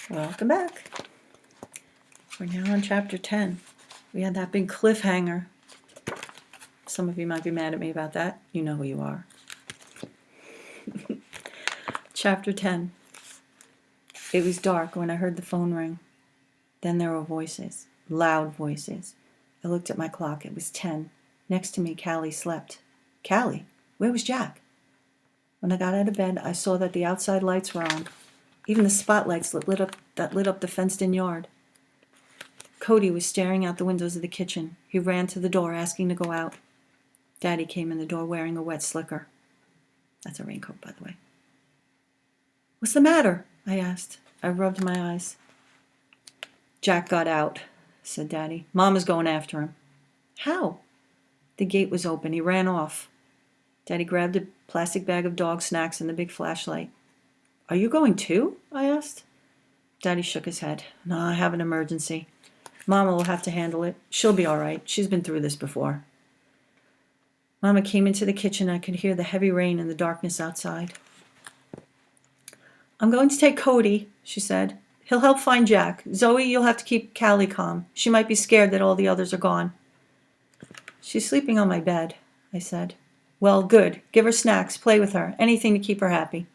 Welcome back. We're now on chapter 10. We had that big cliffhanger. Some of you might be mad at me about that. You know who you are. Chapter 10. It was dark when I heard the phone ring. Then there were voices, loud voices. I looked at my clock. It was 10. Next to me, Callie slept. Callie? Where was Jack? When I got out of bed, I saw that the outside lights were on. Even the spotlights that lit up the fenced-in yard. Cody was staring out the windows of the kitchen. He ran to the door, asking to go out. Daddy came in the door wearing a wet slicker. That's a raincoat, by the way. What's the matter? I asked. I rubbed my eyes. Jack got out, said Daddy. Mama's going after him. How? The gate was open. He ran off. Daddy grabbed a plastic bag of dog snacks and the big flashlight. Are you going too? I asked. Daddy shook his head. No, I have an emergency. Mama will have to handle it. She'll be all right. She's been through this before. Mama came into the kitchen. I could hear the heavy rain and the darkness outside. I'm going to take Cody, she said. He'll help find Jack. Zoe, you'll have to keep Callie calm. She might be scared that all the others are gone. She's sleeping on my bed, I said. Well, good. Give her snacks. Play with her. Anything to keep her happy.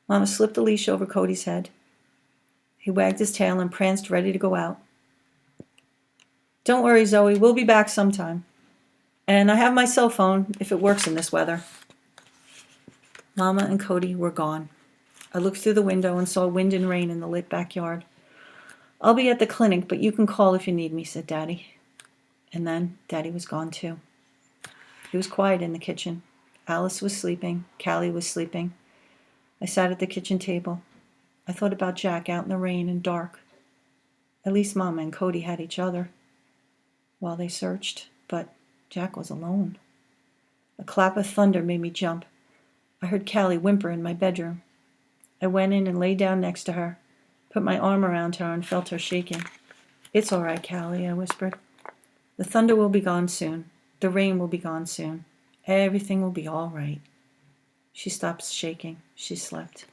Mama slipped the leash over Cody's head. He wagged his tail and pranced, ready to go out. Don't worry, Zoe. We'll be back sometime. And I have my cell phone if it works in this weather. Mama and Cody were gone. I looked through the window and saw wind and rain in the lit backyard. I'll be at the clinic, but you can call if you need me, said Daddy. And then Daddy was gone too. It was quiet in the kitchen. Alice was sleeping. Callie was sleeping. I sat at the kitchen table. I thought about Jack out in the rain and dark. At least Mama and Cody had each other while they searched, but Jack was alone. A clap of thunder made me jump. I heard Callie whimper in my bedroom. I went in and lay down next to her, put my arm around her and felt her shaking. It's all right, Callie, I whispered. The thunder will be gone soon. The rain will be gone soon. Everything will be all right. She stopped shaking. She slept.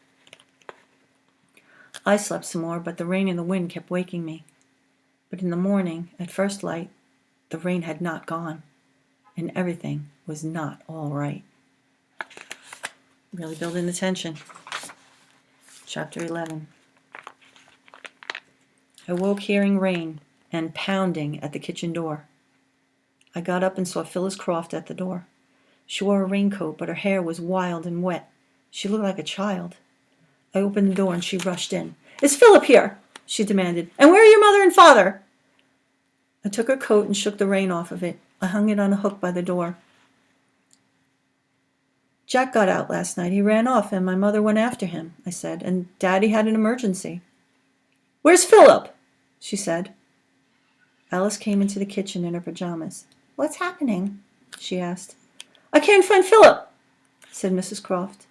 I slept some more, but the rain and the wind kept waking me. But in the morning, at first light, the rain had not gone, and everything was not all right. Really building the tension. Chapter 11. I woke hearing rain and pounding at the kitchen door. I got up and saw Phyllis Croft at the door. She wore a raincoat, but her hair was wild and wet. She looked like a child. I opened the door and she rushed in. Is Philip here? She demanded. And where are your mother and father? I took her coat and shook the rain off of it. I hung it on a hook by the door. Jack got out last night. He ran off and my mother went after him, I said, and Daddy had an emergency. Where's Philip? She said. Alice came into the kitchen in her pajamas. What's happening? She asked. I can't find Philip, said Mrs. Croft.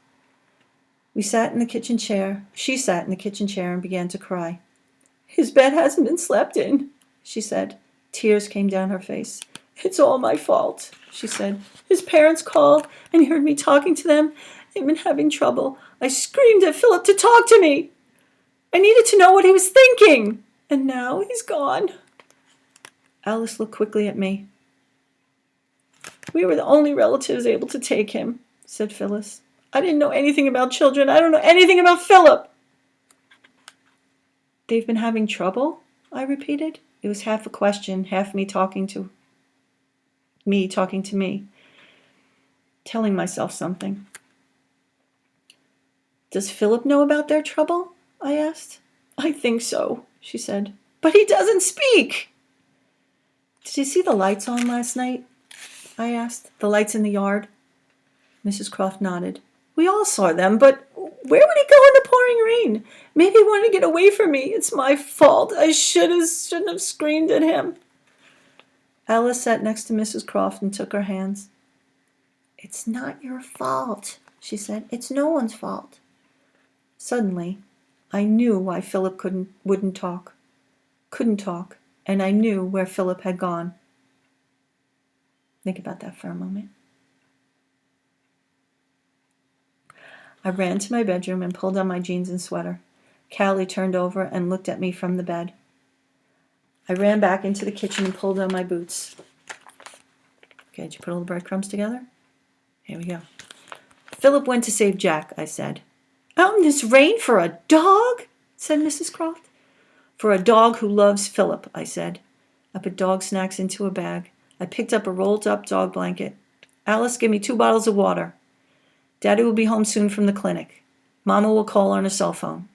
She sat in the kitchen chair and began to cry. His bed hasn't been slept in, she said. Tears came down her face. It's all my fault, she said. His parents called and he heard me talking to them. They've been having trouble. I screamed at Philip to talk to me. I needed to know what he was thinking. And now he's gone. Alice looked quickly at me. We were the only relatives able to take him, said Phyllis. I didn't know anything about children. I don't know anything about Philip. They've been having trouble? I repeated. It was half a question, half me talking to me, telling myself something. Does Philip know about their trouble? I asked. I think so, she said. But he doesn't speak. Did you see the lights on last night? I asked. The lights in the yard? Mrs. Croft nodded. We all saw them, but where would he go in the pouring rain? Maybe he wanted to get away from me. It's my fault. I shouldn't have screamed at him. Alice sat next to Mrs. Croft and took her hands. It's not your fault, she said. It's no one's fault. Suddenly, I knew why Philip couldn't talk, and I knew where Philip had gone. Think about that for a moment. I ran to my bedroom and pulled on my jeans and sweater. Callie turned over and looked at me from the bed. I ran back into the kitchen and pulled on my boots. Okay, did you put all the breadcrumbs together? Here we go. Philip went to save Jack, I said. Out in this rain for a dog? Said Mrs. Croft. For a dog who loves Philip, I said. I put dog snacks into a bag. I picked up a rolled-up dog blanket. Alice, give me 2 bottles of water. Daddy will be home soon from the clinic. Mama will call on her cell phone.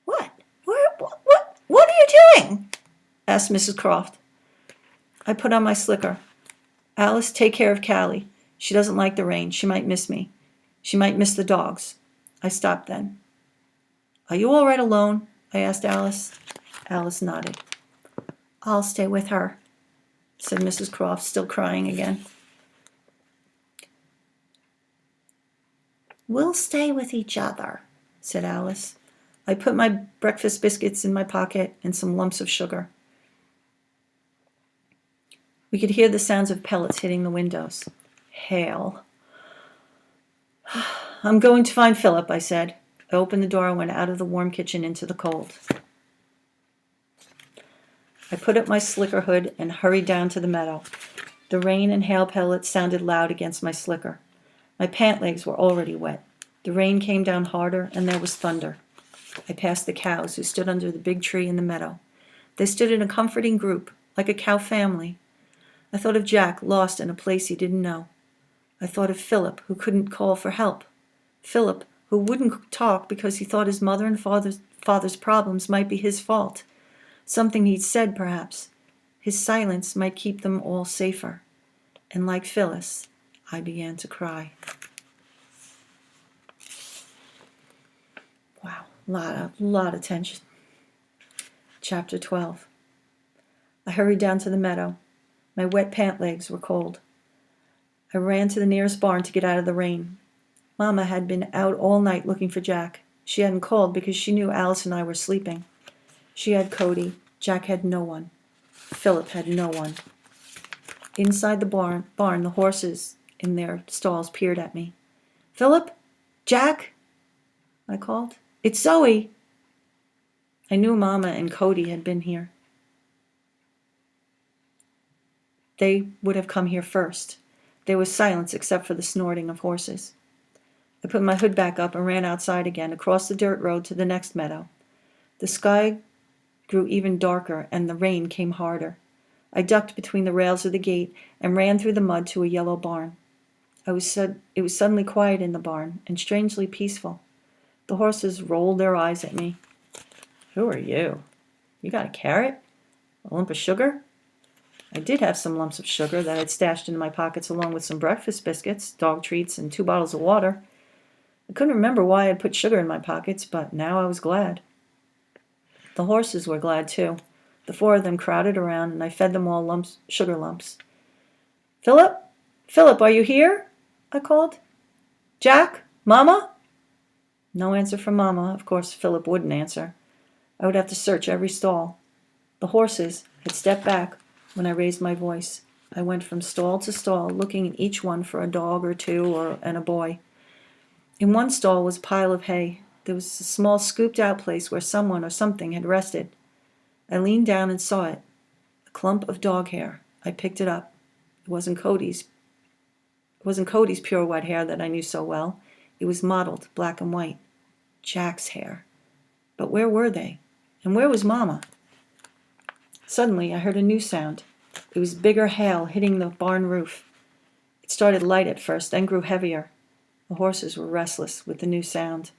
What? What are you doing? Asked Mrs. Croft. I put on my slicker. Alice, take care of Callie. She doesn't like the rain. She might miss me. She might miss the dogs. I stopped then. Are you all right alone? I asked Alice. Alice nodded. I'll stay with her, said Mrs. Croft, still crying again. We'll stay with each other, said Alice. I put my breakfast biscuits in my pocket and some lumps of sugar. We could hear the sounds of pellets hitting the windows. Hail. I'm going to find Philip, I said. I opened the door and went out of the warm kitchen into the cold. I put up my slicker hood and hurried down to the meadow. The rain and hail pellets sounded loud against my slicker. My pant legs were already wet. The rain came down harder, and there was thunder. I passed the cows, who stood under the big tree in the meadow. They stood in a comforting group, like a cow family. I thought of Jack, lost in a place he didn't know. I thought of Philip, who couldn't call for help. Philip, who wouldn't talk because he thought his mother and father's problems might be his fault. Something he'd said, perhaps. His silence might keep them all safer. And like Phyllis, I began to cry. Wow, lot of tension. Chapter 12. I hurried down to the meadow. My wet pant legs were cold. I ran to the nearest barn to get out of the rain. Mama had been out all night looking for Jack. She hadn't called because she knew Alice and I were sleeping. She had Cody. Jack had no one. Philip had no one. Inside the barn, the horses in their stalls peered at me. Philip? Jack? I called. It's Zoe. I knew Mama and Cody had been here. They would have come here first. There was silence except for the snorting of horses. I put my hood back up and ran outside again, across the dirt road to the next meadow. The sky grew even darker, and the rain came harder. I ducked between the rails of the gate and ran through the mud to a yellow barn. It was suddenly quiet in the barn, and strangely peaceful. The horses rolled their eyes at me. Who are you? You got a carrot? A lump of sugar? I did have some lumps of sugar that I'd stashed in my pockets along with some breakfast biscuits, dog treats, and 2 bottles of water. I couldn't remember why I'd put sugar in my pockets, but now I was glad. The horses were glad, too. The 4 of them crowded around, and I fed them all sugar lumps. Philip? Philip, are you here? I called. Jack? Mama? No answer from Mama. Of course, Philip wouldn't answer. I would have to search every stall. The horses had stepped back when I raised my voice. I went from stall to stall, looking in each one for a dog or 2 and a boy. In one stall was a pile of hay. There was a small scooped-out place where someone or something had rested. I leaned down and saw it. A clump of dog hair. I picked it up. It wasn't Cody's pure white hair that I knew so well. It was mottled, black and white. Jack's hair. But where were they? And where was Mama? Suddenly, I heard a new sound. It was bigger hail hitting the barn roof. It started light at first, then grew heavier. The horses were restless with the new sound.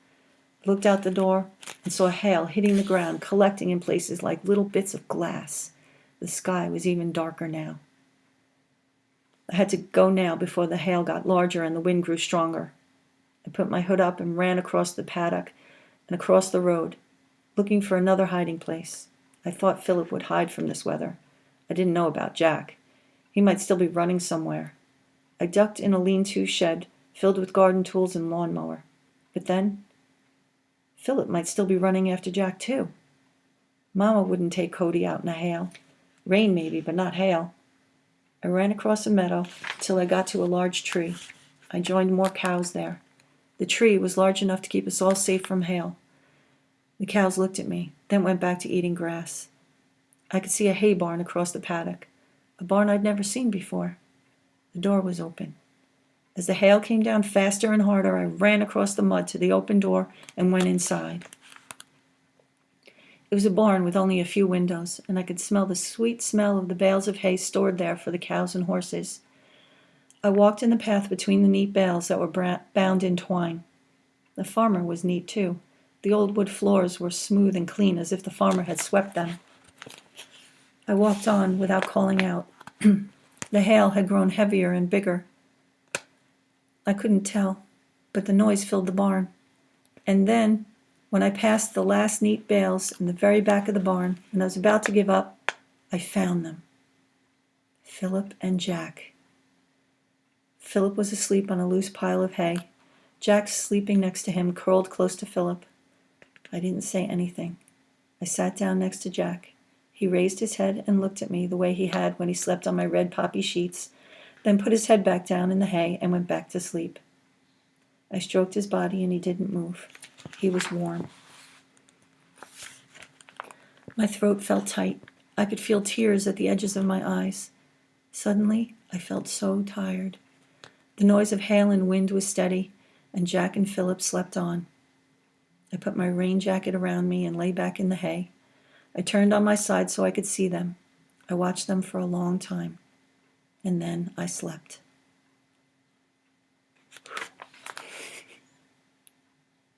I looked out the door and saw hail hitting the ground, collecting in places like little bits of glass. The sky was even darker now. I had to go now before the hail got larger and the wind grew stronger. I put my hood up and ran across the paddock and across the road, looking for another hiding place. I thought Philip would hide from this weather. I didn't know about Jack. He might still be running somewhere. I ducked in a lean-to shed filled with garden tools and lawnmower. But then, Philip might still be running after Jack, too. Mama wouldn't take Cody out in a hail. Rain maybe, but not hail. I ran across a meadow till I got to a large tree. I joined more cows there. The tree was large enough to keep us all safe from hail. The cows looked at me, then went back to eating grass. I could see a hay barn across the paddock, a barn I'd never seen before. The door was open. As the hail came down faster and harder, I ran across the mud to the open door and went inside. It was a barn with only a few windows, and I could smell the sweet smell of the bales of hay stored there for the cows and horses. I walked in the path between the neat bales that were bound in twine. The farmer was neat, too. The old wood floors were smooth and clean, as if the farmer had swept them. I walked on without calling out. The hail had grown heavier and bigger. I couldn't tell, but the noise filled the barn. And then, when I passed the last neat bales in the very back of the barn, and I was about to give up, I found them. Philip and Jack. Philip was asleep on a loose pile of hay. Jack, sleeping next to him, curled close to Philip. I didn't say anything. I sat down next to Jack. He raised his head and looked at me the way he had when he slept on my red poppy sheets, then put his head back down in the hay and went back to sleep. I stroked his body and he didn't move. He was warm. My throat felt tight. I could feel tears at the edges of my eyes. Suddenly, I felt so tired. The noise of hail and wind was steady, and Jack and Philip slept on. I put my rain jacket around me and lay back in the hay. I turned on my side so I could see them. I watched them for a long time, and then I slept.